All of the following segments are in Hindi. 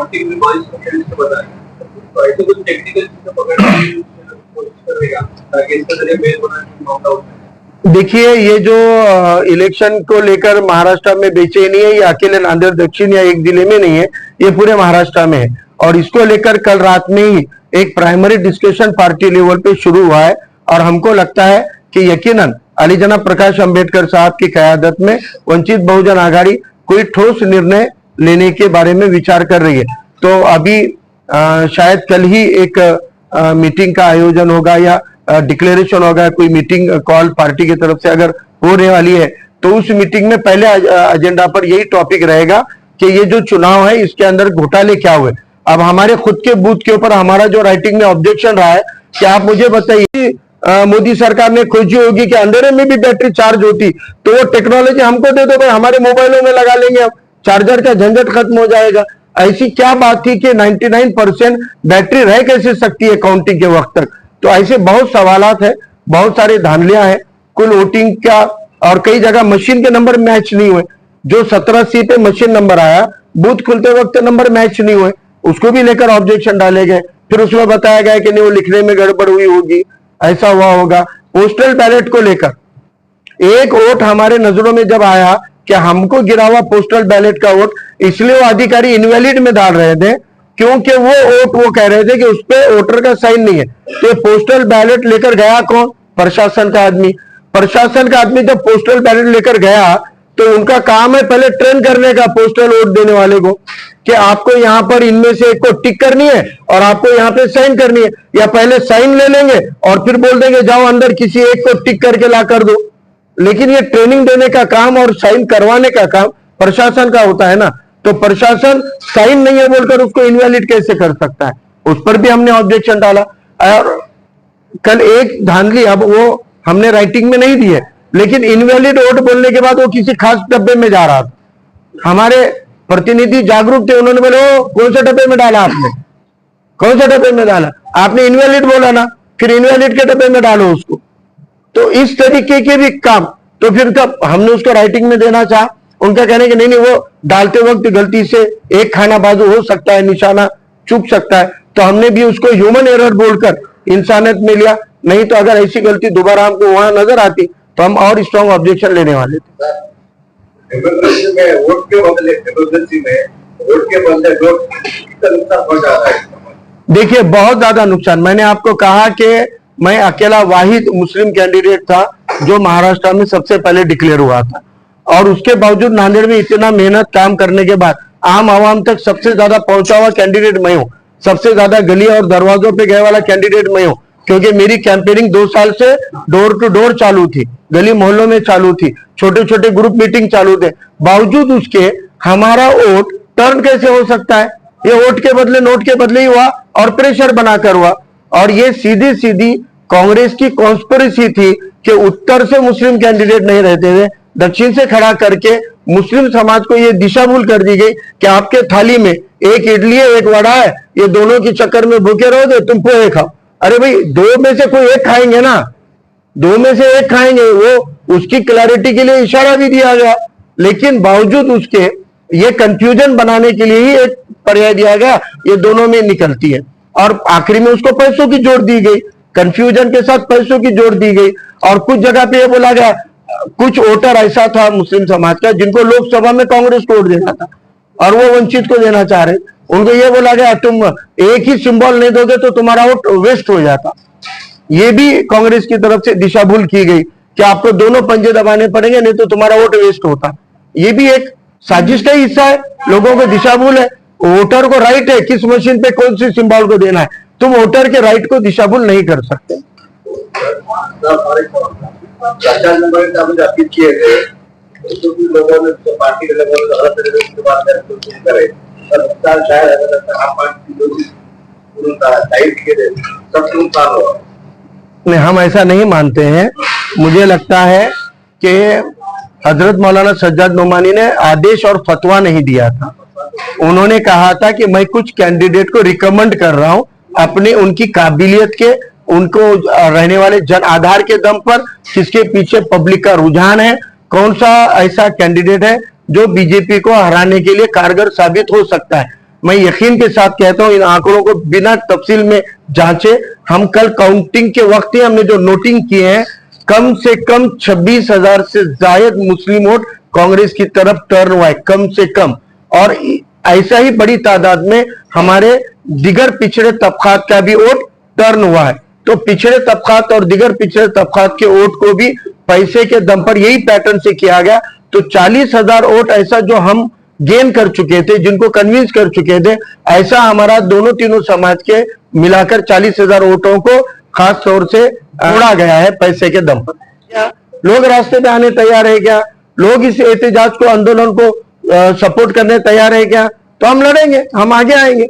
काउंटिंग में 22 से बताया, तो ऐसे कुछ टेक्निकल चीजें पकड़ने की कोशिश करेगा ताकि इसका जरिए मेल बनाने की मौका हो। देखिए, ये जो इलेक्शन को लेकर महाराष्ट्र में बेचैनी है, ये अकेले नांदेड़ दक्षिण या एक जिले में नहीं है, ये पूरे महाराष्ट्र में है। और इसको लेकर कल रात में ही एक प्राइमरी डिस्कशन पार्टी लेवल पे शुरू हुआ है और हमको लगता है कि यकीनन अली जनाब प्रकाश अंबेडकर साहब की क़यादत में वंचित बहुजन आघाड़ी कोई ठोस निर्णय लेने के बारे में विचार कर रही है। तो अभी शायद कल ही एक मीटिंग का आयोजन होगा या डिक्लेरेशन होगा, कोई मीटिंग कॉल पार्टी की तरफ से अगर होने वाली है तो उस मीटिंग में पहले एजेंडा पर यही टॉपिक रहेगा कि ये जो चुनाव है इसके अंदर घोटाले क्या हुए। अब हमारे खुद के बूथ के ऊपर हमारा जो राइटिंग में ऑब्जेक्शन रहा है कि आप मुझे बताइए, मोदी सरकार ने खोजी होगी कि अंधेरे में भी बैटरी चार्ज होती, तो वो टेक्नोलॉजी हमको दे दो भाई, हमारे मोबाइलों में लगा लेंगे, हम चार्जर का झंझट खत्म हो जाएगा। ऐसी क्या बात थी कि 99% बैटरी रह कैसे सकती है काउंटिंग के वक्त तक। तो ऐसे बहुत सवालात है, बहुत सारे धांधलियां हैं कुल वोटिंग का, और कई जगह मशीन के नंबर मैच नहीं हुए। जो 17C पे मशीन नंबर आया, बूथ खुलते वक्त नंबर मैच नहीं हुए, उसको भी लेकर ऑब्जेक्शन डाले गए। फिर उसमें बताया गया कि नहीं वो लिखने में गड़बड़ हुई होगी, ऐसा हुआ होगा। पोस्टल बैलेट को लेकर एक वोट हमारे नजरों में जब आया कि हमको गिरा हुआ पोस्टल बैलेट का वोट, इसलिए वो अधिकारी इनवैलिड में डाल रहे थे क्योंकि वो वोट वो कह रहे थे कि उस पर वोटर का साइन नहीं है। तो ये पोस्टल बैलेट लेकर गया कौन? प्रशासन का आदमी। प्रशासन का आदमी जब पोस्टल बैलेट लेकर गया तो उनका काम है पहले ट्रेन करने का पोस्टल वोट देने वाले को कि आपको यहाँ पर इनमें से एक को टिक करनी है और आपको यहाँ पे साइन करनी है, या पहले साइन ले लेंगे और फिर बोल देंगे जाओ अंदर किसी एक को टिक करके ला कर दो। लेकिन ये ट्रेनिंग देने का काम और साइन करवाने का काम प्रशासन का होता है ना, तो प्रशासन साइन नहीं है बोलकर उसको इनवैलिड कैसे कर सकता है? उस पर भी हमने ऑब्जेक्शन डाला। और कल एक धांधली, अब वो हमने राइटिंग में नहीं दी है, लेकिन इनवैलिड वोट बोलने के बाद वो किसी खास डब्बे में जा रहा था। हमारे प्रतिनिधि जागरूक थे, उन्होंने बोले कौन से डब्बे में डाला आपने, कौन से डब्बे में डाला आपने? इनवैलिड बोला ना, फिर इनवैलिड के डब्बे में डालो उसको। तो इस तरीके के भी काम, तो फिर तब हमने उसको राइटिंग में देना चाहा, उनका कहने कि नहीं वो डालते वक्त गलती से एक खाना बाजू हो सकता है, निशाना चूक सकता है, तो हमने भी उसको ह्यूमन एरर बोलकर इंसानियत में लिया। नहीं तो अगर ऐसी गलती दोबारा हमको वहां नजर आती तो हम और स्ट्रॉन्ग ऑब्जेक्शन लेने वाले थे। वोट के बदले देखिए, बहुत ज्यादा नुकसान। मैंने आपको कहा कि मैं अकेला वाहिद मुस्लिम कैंडिडेट था जो महाराष्ट्र में सबसे पहले डिक्लेयर हुआ था, और उसके बावजूद नांदेड़ में इतना मेहनत काम करने के बाद आम आवाम तक सबसे ज्यादा पहुंचा हुआ कैंडिडेट मैं हूं। सबसे ज्यादा गली और दरवाजों पे गए वाला कैंडिडेट मैं हूं, क्योंकि मेरी कैंपेनिंग 2 साल से डोर टू डोर चालू थी, गली मोहल्लों में चालू थी, छोटे छोटे ग्रुप मीटिंग चालू थे। बावजूद उसके हमारा वोट टर्न कैसे हो सकता है? ये वोट के बदले नोट के बदले ही हुआ और प्रेशर बनाकर हुआ। और ये सीधी सीधी कांग्रेस की कॉन्स्पिरेसी थी कि उत्तर से मुस्लिम कैंडिडेट नहीं रहते थे, दक्षिण से खड़ा करके मुस्लिम समाज को ये दिशा भूल कर दी गई कि आपके थाली में एक इडली है एक वड़ा है, ये दोनों के चक्कर में भूखे रहोगे, तुम पोहे खाओ। अरे भाई, 2 में से कोई एक खाएंगे ना, 2 में से एक खाएंगे। वो उसकी क्लैरिटी के लिए इशारा भी दिया गया, लेकिन बावजूद उसके ये कंफ्यूजन बनाने के लिए ही एक पर्याय दिया गया, ये दोनों में निकलती है। और आखिरी में उसको पैसों की जोड़ दी गई, कंफ्यूजन के साथ पैसों की जोड़ दी गई। और कुछ जगह पे ये बोला गया, कुछ वोटर ऐसा था मुस्लिम समाज का जिनको लोकसभा में कांग्रेस को वोट देना था और वो वंचित को देना चाह रहे, उनको ये बोला गया तुम एक ही सिंबल नहीं दोगे तो तुम्हारा वोट वेस्ट हो जाता। ये भी कांग्रेस की तरफ से दिशा भूल की गई कि आपको दोनों पंजे दबाने पड़ेंगे, नहीं तो तुम्हारा वोट वेस्ट होता। ये भी एक साजिश का हिस्सा है, लोगों को दिशा भूल है। वोटर को राइट है किस मशीन पे कौन सी सिंबल को देना है, तुम वोटर के राइट को दिशा भूल नहीं कर सकते। लोगों ने पार्टी के नहीं, हम ऐसा नहीं मानते हैं। मुझे लगता है कि हजरत मौलाना सज्जाद नोमानी ने आदेश और फतवा नहीं दिया था। उन्होंने कहा था कि मैं कुछ कैंडिडेट को रिकमेंड कर रहा हूं अपने उनकी काबिलियत के, उनको रहने वाले जन आधार के दम पर, किसके पीछे पब्लिक का रुझान है, कौन सा ऐसा कैंडिडेट है जो बीजेपी को हराने के लिए कारगर साबित हो सकता है। मैं यकीन के साथ कहता हूं इन आंकड़ों को बिना तफसील में जांचे, हम कल काउंटिंग के वक्त ही हमने जो नोटिंग किए हैं, कम से कम 26,000 से जायद मुस्लिम वोट कांग्रेस की तरफ टर्न हुआ है, कम से कम। और ऐसा ही बड़ी तादाद में हमारे दिगर पिछड़े तबकात का भी वोट टर्न हुआ है। तो पिछड़े तबकात और दिगर पिछड़े तबकात के वोट को भी पैसे के दम पर यही पैटर्न से किया गया। तो 40,000 वोट ऐसा जो हम गेन कर चुके थे, जिनको कन्विंस कर चुके थे, ऐसा हमारा दोनों तीनों समाज के मिलाकर 40,000 वोटों को खास तौर से तोड़ा गया है पैसे के दम पर। क्या लोग रास्ते पे आने तैयार है क्या? लोग इस एहतजाज को, आंदोलन को सपोर्ट करने तैयार है क्या? तो हम लड़ेंगे, हम आगे आएंगे।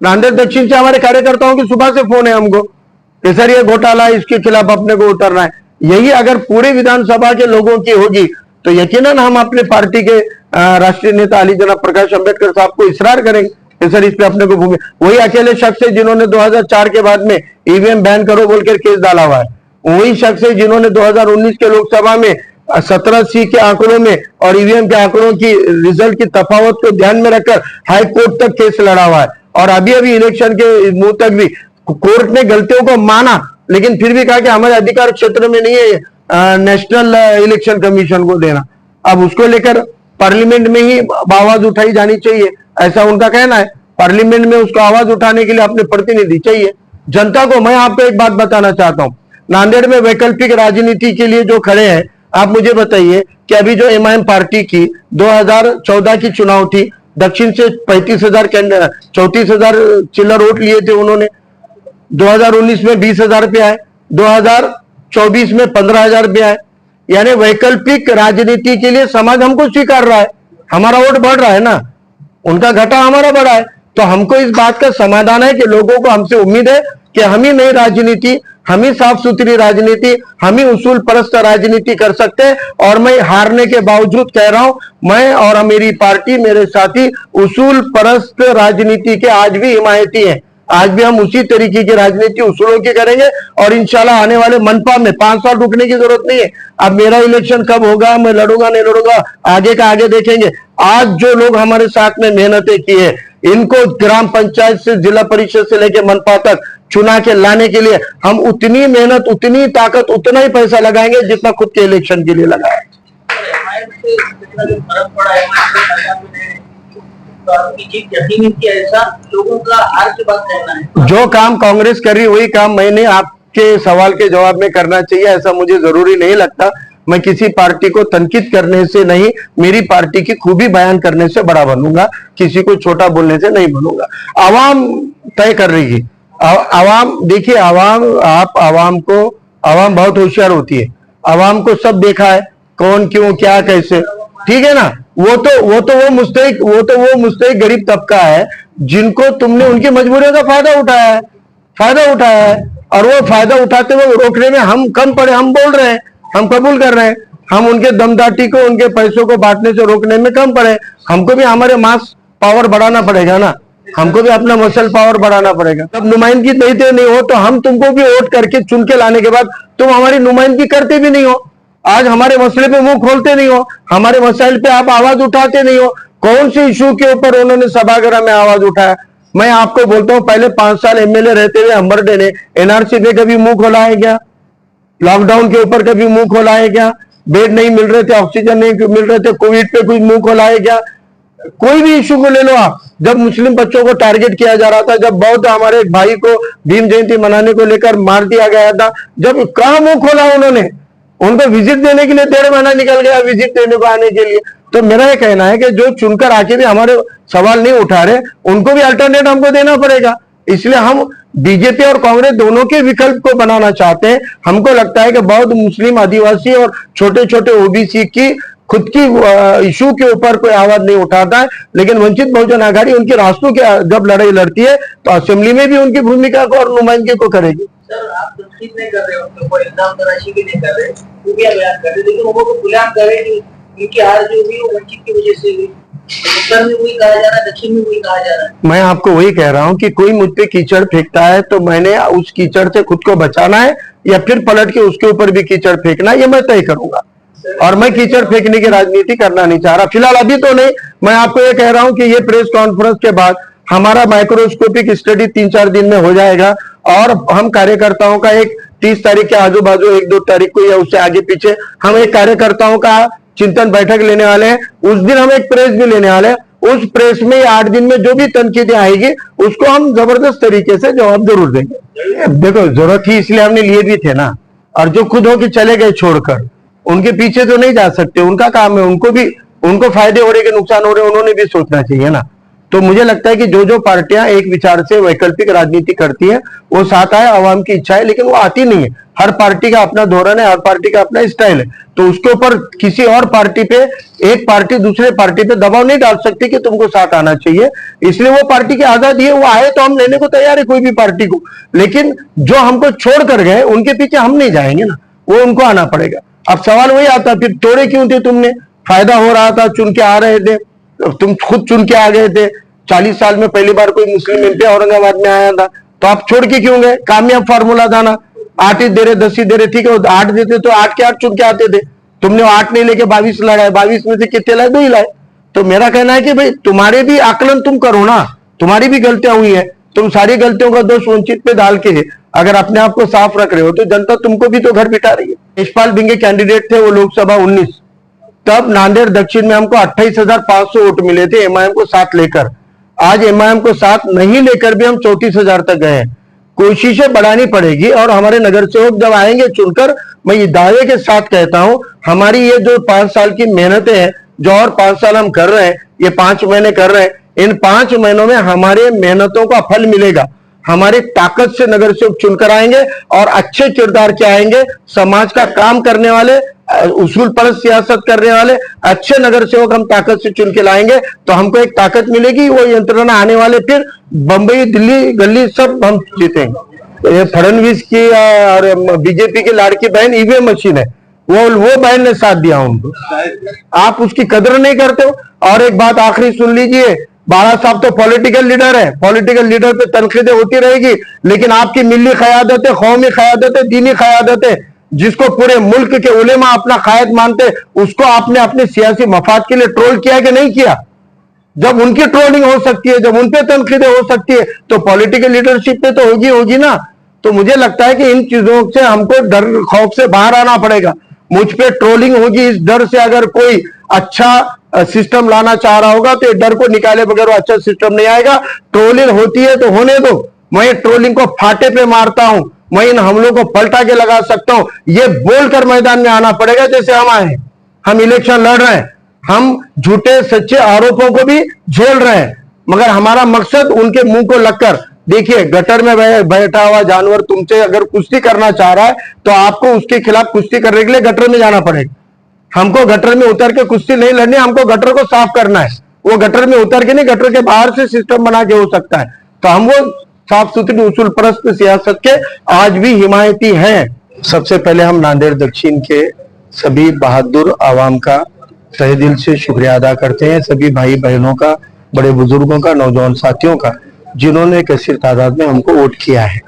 नांदेड़ दक्षिण से हमारे कार्यकर्ताओं की सुबह से फोन है हमको कि सर ये घोटाला है, इसके खिलाफ अपने को उतरना है। यही अगर पूरे विधानसभा के लोगों की होगी तो यकीनन हम अपने पार्टी के राष्ट्रीय नेता अली जनाब प्रकाश अंबेडकर साहब को इसरार करेंगे कि सर इस पे अपने को भूमि। वही अकेले शख्स है जिन्होंने 2004 के बाद में ईवीएम बैन करो बोलकर केस डाला हुआ है। वही शख्स है जिन्होंने 2019 के लोकसभा में 17C के आंकड़ों में और ईवीएम के आंकड़ों की रिजल्ट की तफावत को ध्यान में रखकर हाई कोर्ट तक केस लड़ा हुआ है। और अभी अभी इलेक्शन के मुंह तक भी कोर्ट ने गलतियों को माना, लेकिन फिर भी कहा कि हमारे अधिकार क्षेत्र में नहीं है नेशनल इलेक्शन कमीशन को देना। अब उसको लेकर पार्लियामेंट में ही आवाज उठाई जानी चाहिए, ऐसा उनका कहना है। पार्लियामेंट में उसको आवाज उठाने के लिए अपने प्रतिनिधि चाहिए। जनता को मैं आपको एक बात बताना चाहता हूं, नांदेड़ में वैकल्पिक राजनीति के लिए जो खड़े हैं, आप मुझे बताइए कि अभी जो एमआईएम पार्टी की 2014 की चुनाव थी, दक्षिण से 34,000 चिल्लर वोट लिए थे उन्होंने। 2019 में 20,000 रुपये आए, 2024 में 15,000 रुपये आए। यानी वैकल्पिक राजनीति के लिए समाज हमको स्वीकार रहा है, हमारा वोट बढ़ रहा है ना, उनका घटा हमारा बढ़ा है। तो हमको इस बात का समाधान है कि लोगों को हमसे उम्मीद है कि हम ही नई राजनीति, हम ही साफ सुथरी राजनीति, हम ही उसूल परस्त राजनीति कर सकते हैं। और मैं हारने के बावजूद कह रहा हूं, मैं और मेरी पार्टी, मेरे साथी उसूल परस्त राजनीति के आज भी हिमायती हैं। आज भी हम उसी तरीके की राजनीति उसूलों की करेंगे और इंशाल्लाह आने वाले मनपा में 5 साल रुकने की जरूरत नहीं है। अब मेरा इलेक्शन कब होगा, मैं लड़ूंगा नहीं लड़ूंगा, आगे का आगे देखेंगे। आज जो लोग हमारे साथ में मेहनतें की है, इनको ग्राम पंचायत से जिला परिषद से लेकर मनपा तक चुना के लाने के लिए हम उतनी मेहनत, उतनी ताकत, उतना ही पैसा लगाएंगे जितना खुद के इलेक्शन के लिए लगाए। ऐसा लोगों का हार के बाद कहना है। जो काम कांग्रेस कर रही वही काम मैंने आपके सवाल के जवाब में करना चाहिए, ऐसा मुझे जरूरी नहीं लगता। मैं किसी पार्टी को तनकीद करने से नहीं, मेरी पार्टी की खूबी बयान करने से बड़ा बनूंगा, किसी को छोटा बोलने से नहीं बनूंगा। आवाम तय कर रही है। आवाम देखिए, आवाम बहुत होशियार होती है। आवाम को सब देखा है, कौन क्यों क्या कैसे, ठीक है ना। वो मुस्तहिक गरीब तबका है जिनको तुमने उनकी मजबूरियों का फायदा उठाया है और वो फायदा उठाते हुए रोकने में हम कम पड़े, हम बोल रहे हैं, हम कबूल कर रहे हैं, हम उनके दमदाटी को, उनके पैसों को बांटने से रोकने में कम पड़े। हमको भी हमारे मास पावर बढ़ाना पड़ेगा ना, हमको भी अपना मसल पावर बढ़ाना पड़ेगा। जब नुमाइंदगी नहीं हो तो हम तुमको भी वोट करके चुन के लाने के बाद तुम हमारी नुमाइंदगी करते भी नहीं हो, आज हमारे मसले पे मुंह खोलते नहीं हो, हमारे मसाइल पे आप आवाज उठाते नहीं हो। कौन से इशू के ऊपर उन्होंने सभागृह में आवाज उठाया? मैं आपको बोलता हूं, पहले 5 साल एमएलए रहते हुए अंबरडे ने एनआरसी पे कभी मुंह खोला है क्या? लॉकडाउन के ऊपर कभी मुंह खोला है क्या? बेड नहीं मिल रहे थे, ऑक्सीजन नहीं मिल रहे थे, कोविड पे कोई मुंह खोला है क्या? कोई भी इशू को ले लो आप, जब मुस्लिम बच्चों को टारगेट किया जा रहा था, जब बौद्ध हमारे भाई को भीम जयंती मनाने को लेकर मार दिया गया था, जब कहां मुंह खोला उन्होंने? उनको विजिट देने के लिए 1.5 महीना निकल गया, विजिट देने को आने के लिए। तो मेरा ये कहना है कि जो चुनकर आके भी हमारे सवाल नहीं उठा रहे, उनको भी अल्टरनेट हमको देना पड़ेगा। इसलिए हम बीजेपी और कांग्रेस दोनों के विकल्प को बनाना चाहते हैं। हमको लगता है कि बौद्ध, मुस्लिम, आदिवासी और छोटे छोटे ओबीसी की खुद की इशू के ऊपर कोई आवाज नहीं उठाता है, लेकिन वंचित बहुजन आघाड़ी उनके रास्तों के जब लड़ाई लड़ती है तो असेंबली में भी उनकी भूमिका को और नुमाइंदगी को करेगी। सर, आप तनकीद नहीं कर रहे हो, उनको इल्जाम तराशी भी नहीं कर रहे, खुबियां बयान कर रहे, लेकिन वो गुलाम कर रहे कि इनकी हार जो हुई वो वंचित की वजह से हुई। उत्तर में वही कहा जा रहा है, दक्षिण में वही कहा जा रहा है। मैं आपको वही कह रहा हूं कि कोई मुझ पे कीचड़ फेंकता है तो मैंने उस कीचड़ से खुद को बचाना है या फिर पलट के उसके ऊपर भी कीचड़ फेंकना है, ये मैं तय करूंगा। और मैं कीचड़ फेंकने की राजनीति करना नहीं चाह रहा, फिलहाल अभी तो नहीं। मैं आपको ये कह रहा हूं कि ये प्रेस कॉन्फ्रेंस के बाद हमारा माइक्रोस्कोपिक स्टडी 3-4 दिन में हो जाएगा और हम कार्यकर्ताओं का एक 30 तारीख के आजू बाजू 1-2 तारीख को या उससे आगे पीछे हम एक कार्यकर्ताओं का चिंतन बैठक लेने वाले हैं। उस दिन हम एक प्रेस भी लेने वाले हैं। उस प्रेस में 8 दिन में जो भी तनकीदें आएगी उसको हम जबरदस्त तरीके से जवाब जरूर देंगे। देखो जरूरत ही इसलिए हमने लिए भी थे ना, और जो खुद हो के चले गए छोड़कर, उनके पीछे तो नहीं जा सकते, उनका काम है, उनको फायदे हो रहे कि नुकसान हो रहे उन्होंने भी सोचना चाहिए ना। तो मुझे लगता है कि जो पार्टियां एक विचार से वैकल्पिक राजनीति करती है वो साथ आए, आवाम की इच्छा है, लेकिन वो आती नहीं है। हर पार्टी का अपना धोरण है, हर पार्टी का अपना स्टाइल है, तो उसके ऊपर किसी और पार्टी पे एक पार्टी दूसरे पार्टी पे दबाव नहीं डाल सकती कि तुमको साथ आना चाहिए। इसलिए वो पार्टी की आजादी है, वो आए तो हम लेने को तैयार है कोई भी पार्टी को, लेकिन जो हमको छोड़ कर गए उनके पीछे हम नहीं जाएंगे ना, वो उनको आना पड़ेगा। अब सवाल वही आता फिर तोड़े क्यों थे तुमने? फायदा हो रहा था, चुन के आ रहे थे, तुम खुद चुन के आ गए थे। 40 साल में पहली बार कोई मुस्लिम एमपी औरंगाबाद में आया था, तो आप छोड़ के क्यों गए? कामयाब फार्मूला था ना, 8 ही दे रहे 10 ही दे रहे, ठीक है 8 देते तो 8 के 8 चुन के आते थे। तुमने 8 नहीं लेके 22 लगाए, 22 में से कितने लाए? 2 ही लाए। तो मेरा कहना है कि भाई तुम्हारे भी आकलन तुम करो ना, तुम्हारी भी गलतियां हुई है, तुम सारी गलतियों का दोष वंचित पे डाल के अगर अपने आप को साफ रख रहे हो तो जनता तुमको भी तो घर बिठा रही है। यशपाल बिंगे कैंडिडेट थे वो लोकसभा 19, तब नांदेड़ दक्षिण में हमको 28,500 वोट मिले थे एमआईएम को साथ लेकर। आज एमआईएम को साथ नहीं लेकर भी हम 34,000 तक गए हैं। कोशिशें बढ़ानी पड़ेगी और हमारे नगर सेवक जब आएंगे चुनकर, मैं ये दावे के साथ कहता हूं हमारी ये जो 5 साल की मेहनतें हैं, जो और 5 साल हम कर रहे हैं, ये 5 महीने कर रहे हैं, इन 5 महीनों में हमारे मेहनतों का फल मिलेगा। हमारी ताकत से नगर सेवक चुनकर आएंगे और अच्छे किरदार के आएंगे, समाज का काम करने वाले, उसूल परस्त सियासत करने वाले अच्छे नगर सेवक हम ताकत से चुन के लाएंगे तो हमको एक ताकत मिलेगी। वो यंत्रणा आने वाले फिर बंबई दिल्ली गली सब हम जीतेंगे। ये फडणवीस की और बीजेपी की लाड़की बहन ईवीएम मशीन है, वो बहन ने साथ दिया उनको, आप उसकी कदर नहीं करते हो। और एक बात आखिरी सुन लीजिए, बाला साहब तो पॉलिटिकल लीडर है, पॉलिटिकल लीडर पे तनकीदें होती रहेगी, लेकिन आपकी मिली क़यादत, कौमी क़यादत, दीनी क़यादत है, जिसको पूरे मुल्क के उलेमा अपना कायद मानते, उसको आपने अपने सियासी मफाद के लिए ट्रोल किया कि नहीं किया? जब उनकी ट्रोलिंग हो सकती है, जब उनपे तनकीदें हो सकती है, तो पॉलिटिकल लीडरशिप पे तो होगी ना। तो मुझे लगता है कि इन चीजों से हमको डर खौफ से बाहर आना पड़ेगा। मुझ पे ट्रोलिंग होगी, इस डर से अगर कोई अच्छा सिस्टम लाना चाह रहा होगा तो डर को निकाले बगैर वो अच्छा सिस्टम नहीं आएगा। ट्रोलिंग होती है तो होने दो, मैं ट्रोलिंग को फाटे पे मारता हूं, मैं इन हमलों को पलटा के लगा सकता हूं, ये बोलकर मैदान में आना पड़ेगा। जैसे हम आए, हम इलेक्शन लड़ रहे हैं, हम झूठे सच्चे आरोपों को भी झेल रहे हैं, मगर हमारा मकसद उनके मुंह को लगकर, देखिए गटर में बैठा हुआ जानवर तुमसे अगर कुश्ती करना चाह रहा है तो आपको उसके खिलाफ कुश्ती करने के लिए गटर में जाना पड़ेगा। हमको गटर में उतर के कुश्ती नहीं लड़नी, हमको गटर को साफ करना है। वो गटर में उतर के नहीं, गटर के बाहर से सिस्टम बना के हो सकता है। तो हम वो साफ सुथरी उसूल परस्त सियासत के आज भी हिमायती हैं। सबसे पहले हम नांदेड़ दक्षिण के सभी बहादुर आवाम का तहे दिल से शुक्रिया अदा करते हैं, सभी भाई बहनों का, बड़े बुजुर्गों का, नौजवान साथियों का, जिन्होंने कैसी तादाद में हमको वोट किया है।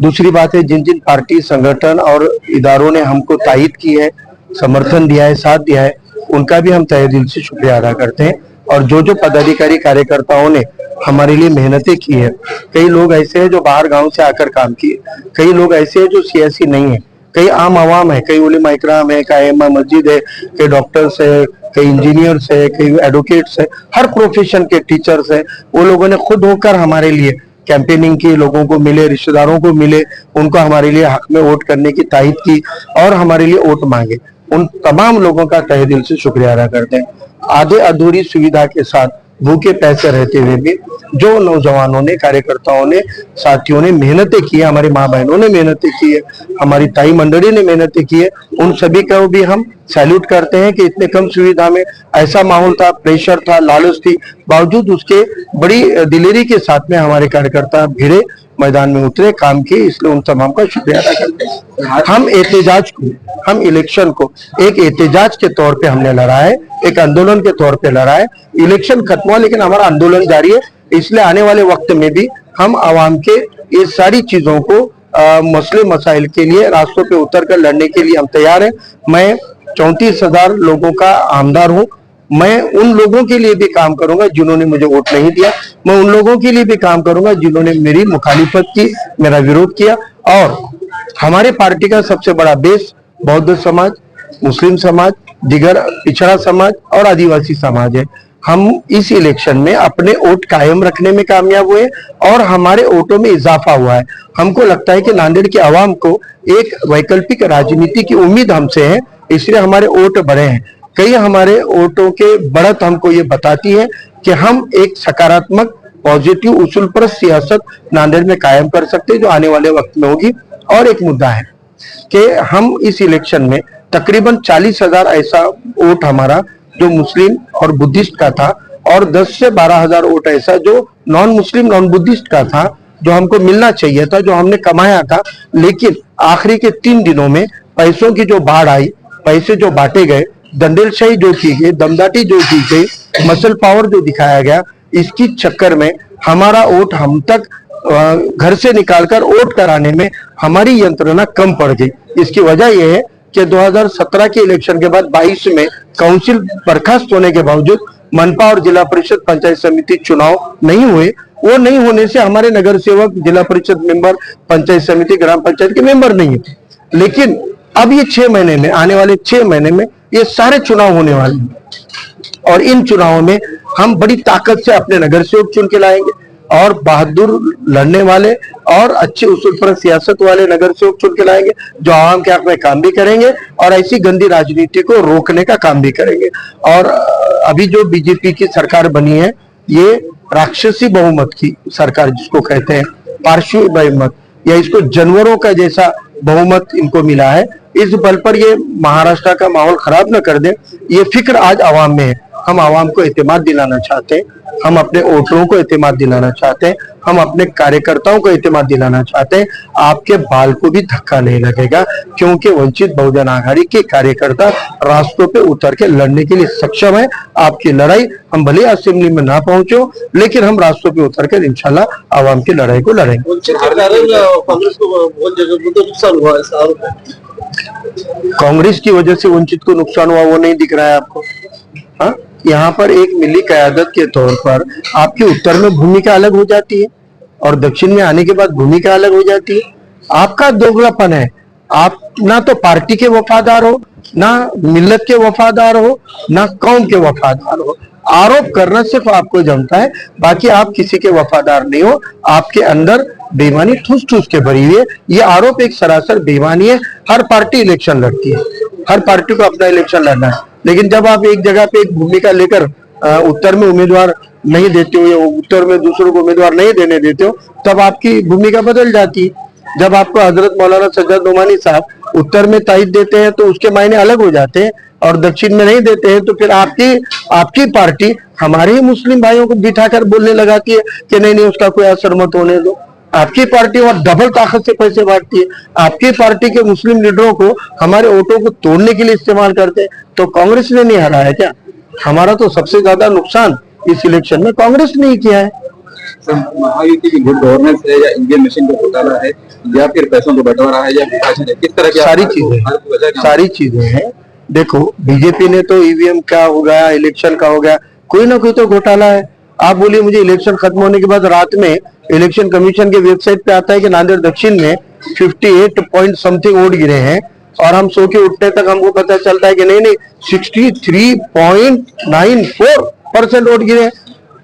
दूसरी बात है, जिन जिन पार्टी, संगठन और इदारों ने हमको तायद की है, समर्थन दिया है, साथ दिया है, उनका भी हम तहे दिल से शुक्रिया अदा करते हैं। और जो पदाधिकारी कार्यकर्ताओं ने हमारे लिए मेहनतें की है, कई लोग ऐसे हैं जो बाहर गांव से आकर काम किए, कई लोग ऐसे हैं जो सियासी नहीं है, कई आम आवाम है, कई उलेमा इकराम है, कई इमाम मस्जिद है, कई डॉक्टर्स है, कई इंजीनियर्स है, कई एडवोकेट्स है, हर प्रोफेशन के टीचर्स है। वो लोगों ने खुद होकर हमारे लिए कैंपेनिंग की, लोगों को मिले, रिश्तेदारों को मिले, उनको हमारे लिए हक में वोट करने की तायद की और हमारे लिए वोट मांगे। उन तमाम लोगों का तहे दिल से शुक्रिया अदा करते हैं। आधे अधूरी सुविधा के साथ भूखे पैसे रहते हुए भी जो नौजवानों ने, कार्यकर्ताओं ने, साथियों ने मेहनतें की है, हमारी माँ बहनों ने मेहनतें की है, हमारी ताई मंडली ने मेहनतें की है, उन सभी का भी हम सैल्यूट करते हैं कि इतने कम सुविधा में ऐसा माहौल था, प्रेशर था, लालच थी, बावजूद उसके बड़ी दिलेरी के साथ में हमारे कार्यकर्ता भिड़े, मैदान में उतरे, काम किए, इसलिए उन तमाम का शुक्रिया अदा करते हैं। हम एहतजाज को, हम इलेक्शन को एक एहतजाज के तौर पे हमने लड़ा है, एक आंदोलन के तौर पे लड़ा है। इलेक्शन खत्म हुआ लेकिन हमारा आंदोलन जारी है, इसलिए आने वाले वक्त में भी हम आवाम के ये सारी चीजों को मसले मसाइल के लिए रास्तों पे उतर कर लड़ने के लिए हम तैयार हैं। मैं 34,000 लोगों का आमदार हूँ, मैं उन लोगों के लिए भी काम करूंगा जिन्होंने मुझे वोट नहीं दिया, मैं उन लोगों के लिए भी काम करूंगा जिन्होंने मेरी मुखालिफत की, मेरा विरोध किया। और हमारे पार्टी का सबसे बड़ा बेस बौद्ध समाज, मुस्लिम समाज, दिगर पिछड़ा समाज और आदिवासी समाज है। हम इस इलेक्शन में अपने वोट कायम रखने में कामयाब हुए और हमारे वोटों में इजाफा हुआ है। हमको लगता है कि नांदेड़ की आवाम को एक वैकल्पिक राजनीति की उम्मीद हमसे है, इसलिए हमारे वोट बढ़े हैं। कई हमारे वोटों के बढ़त हमको ये बताती है कि हम एक सकारात्मक पॉजिटिव उसूल पर सियासत नांदेड़ में कायम कर सकते हैं जो आने वाले वक्त में होगी। और एक मुद्दा है कि हम इस इलेक्शन में तकरीबन 40,000 ऐसा वोट हमारा जो मुस्लिम और बुद्धिस्ट का था और 10 से 12,000 वोट ऐसा जो नॉन मुस्लिम नॉन बुद्धिस्ट का था, जो हमको मिलना चाहिए था, जो हमने कमाया था। लेकिन आखिरी के 3 दिनों में पैसों की जो बाढ़ आई, पैसे जो बांटे गए, दंडेलशाही जो की गई, दमदाटी जो की गई, मसल पावर जो दिखाया गया, इसकी चक्कर में हमारा वोट हम तक घर से निकालकर वोट कराने में हमारी यंत्रणा कम पड़ गई। इसकी वजह यह है कि 2017 के इलेक्शन के बाद 22 में काउंसिल बर्खास्त होने के बावजूद मनपा और जिला परिषद पंचायत समिति चुनाव नहीं हुए। वो नहीं होने से हमारे नगर सेवक, जिला परिषद मेंबर, पंचायत समिति, ग्राम पंचायत के मेंबर नहीं है। लेकिन अब ये 6 महीने में, आने वाले 6 महीने में ये सारे चुनाव होने वाले हैं और इन चुनावों में हम बड़ी ताकत से अपने नगर सेवक चुन के लाएंगे और बहादुर लड़ने वाले और अच्छे उसूल पर सियासत वाले नगर सेवक चुन के लाएंगे जो आवाम के हक में काम भी करेंगे और ऐसी गंदी राजनीति को रोकने का काम भी करेंगे। और अभी जो बीजेपी की सरकार बनी है, ये राक्षसी बहुमत की सरकार जिसको कहते हैं, पार्श्वी बहुमत, या इसको जानवरों का जैसा बहुमत इनको मिला है। इस बल पर ये महाराष्ट्र का माहौल खराब न कर दे, ये फिक्र आज आवाम में है। हम आवाम को एतमाद दिलाना चाहते हैं, हम अपने वोटरों को एतमाद दिलाना चाहते हैं, हम अपने कार्यकर्ताओं को एतमाद दिलाना चाहते हैं। आपके बाल को भी धक्का नहीं लगेगा क्योंकि वंचित बहुजन आघाड़ी के कार्यकर्ता रास्तों पे उतर के लड़ने के लिए सक्षम है। आपकी लड़ाई हम भले असेंबली में ना पहुंचो, लेकिन हम रास्तों पे उतर कर इंशाल्लाह आवाम की लड़ाई को लड़ेंगे। कांग्रेस को बहुत जगह नुकसान हुआ है। कांग्रेस की वजह से वंचित को नुकसान हुआ वो नहीं दिख रहा है आपको? हाँ, यहाँ पर एक मिली कयादत के तौर पर आपकी उत्तर में भूमिका अलग हो जाती है और दक्षिण में आने के बाद भूमिका अलग हो जाती है। आपका दोगलापन है, आप ना तो पार्टी के वफादार हो, ना मिल्लत के वफादार हो, ना कौम के वफादार हो। आरोप करना सिर्फ आपको जमता है, बाकी आप किसी के वफादार नहीं हो। आपके अंदर बेईमानी ठूस ठूस के भरी हुई है। ये आरोप एक सरासर बेईमानी है। हर पार्टी इलेक्शन लड़ती है, हर पार्टी को अपना इलेक्शन लड़ना है, लेकिन जब आप एक जगह पे एक भूमिका लेकर उत्तर में उम्मीदवार नहीं देते हो या उत्तर में दूसरों को उम्मीदवार नहीं देने देते हो, तब आपकी भूमिका बदल जाती है। जब आपको हजरत मौलाना सज्जाद नोमानी साहब उत्तर में तायद देते हैं तो उसके मायने अलग हो जाते हैं और दक्षिण में नहीं देते हैं तो फिर आपकी पार्टी हमारे ही मुस्लिम भाइयों को बिठाकर बोलने लगाती है कि नहीं उसका कोई असर मत होने दो। आपकी पार्टी और डबल ताकत से पैसे बांटती है। आपकी पार्टी के मुस्लिम लीडरों को हमारे वोटों को तोड़ने के लिए इस्तेमाल करते हैं। तो कांग्रेस ने नहीं हराया क्या? हमारा तो सबसे ज्यादा नुकसान इस इलेक्शन में कांग्रेस ने ही किया है। महायुति की गुड गवर्नेंस है या इंडियन मशीन का घोटाला है या फिर पैसों को बंटवारा है या विभाजन है, किस तरह की सारी चीजें हैं। देखो, बीजेपी ने तो ईवीएम का हो गया, इलेक्शन का हो गया, कोई ना कोई तो घोटाला है। आप बोलिए मुझे इलेक्शन खत्म होने के बाद रात में इलेक्शन कमीशन के वेबसाइट पे आता है कि नांदेड़ दक्षिण में 58 पॉइंट समथिंग वोट गिरे हैं और हम सो के उठने तक हमको पता चलता है कि नहीं 63.94% वोट गिरे हैं।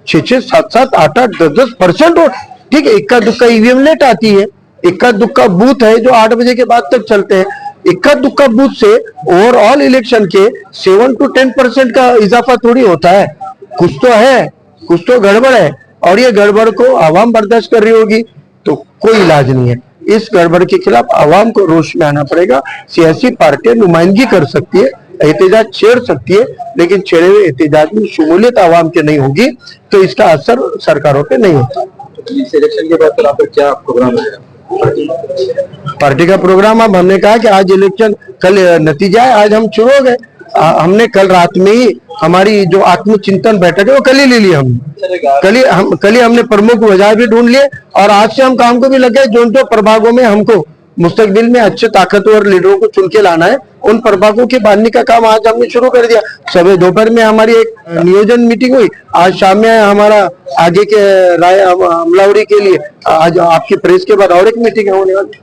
6, 7, 8, 10% वोट। ठीक है, इक्का दुक्का ईवीएम लेट आती है, इक्का दुक्का बूथ है जो 8 बजे के बाद तक चलते हैं। इक्का दुक्का बूथ से ओवरऑल इलेक्शन के 7 to 10% का इजाफा थोड़ी होता है। कुछ तो है, कुछ तो गड़बड़ है और ये गड़बड़ को आवाम बर्दाश्त कर रही होगी तो कोई इलाज नहीं है। इस गड़बड़ के खिलाफ आवाम को रोष में आना पड़ेगा। सियासी पार्टियां नुमाइंदगी कर सकती है, एहतजाज छेड़ सकती है, लेकिन छेड़े हुए एहतजाज में शमूलियत आवाम के नहीं होगी तो इसका असर सरकारों पे नहीं होता। इस इलेक्शन के बाद आपका क्या प्रोग्राम है? पार्टी का प्रोग्राम अब हमने कहा कि आज इलेक्शन, कल नतीजा है, आज हम शुरू हो गए। हमने कल रात में ही हमारी जो आत्मचिंतन बैठक है वो कल ही ले लिया हमने। कल ही हमने प्रमुख वजह भी ढूंढ लिए और आज से हम काम को भी लग गए। जो प्रभागों में हमको मुस्तकबिल में अच्छे ताकतवर लीडरों को चुन के लाना है। उन प्रभागों के बांधने का काम आज हमने शुरू कर दिया। सुबह दोपहर में हमारी एक नियोजन मीटिंग हुई, आज शाम में हमारा आगे के राय अमलावरी के लिए आज आपकी प्रेस के बाद और एक मीटिंग होने वाली।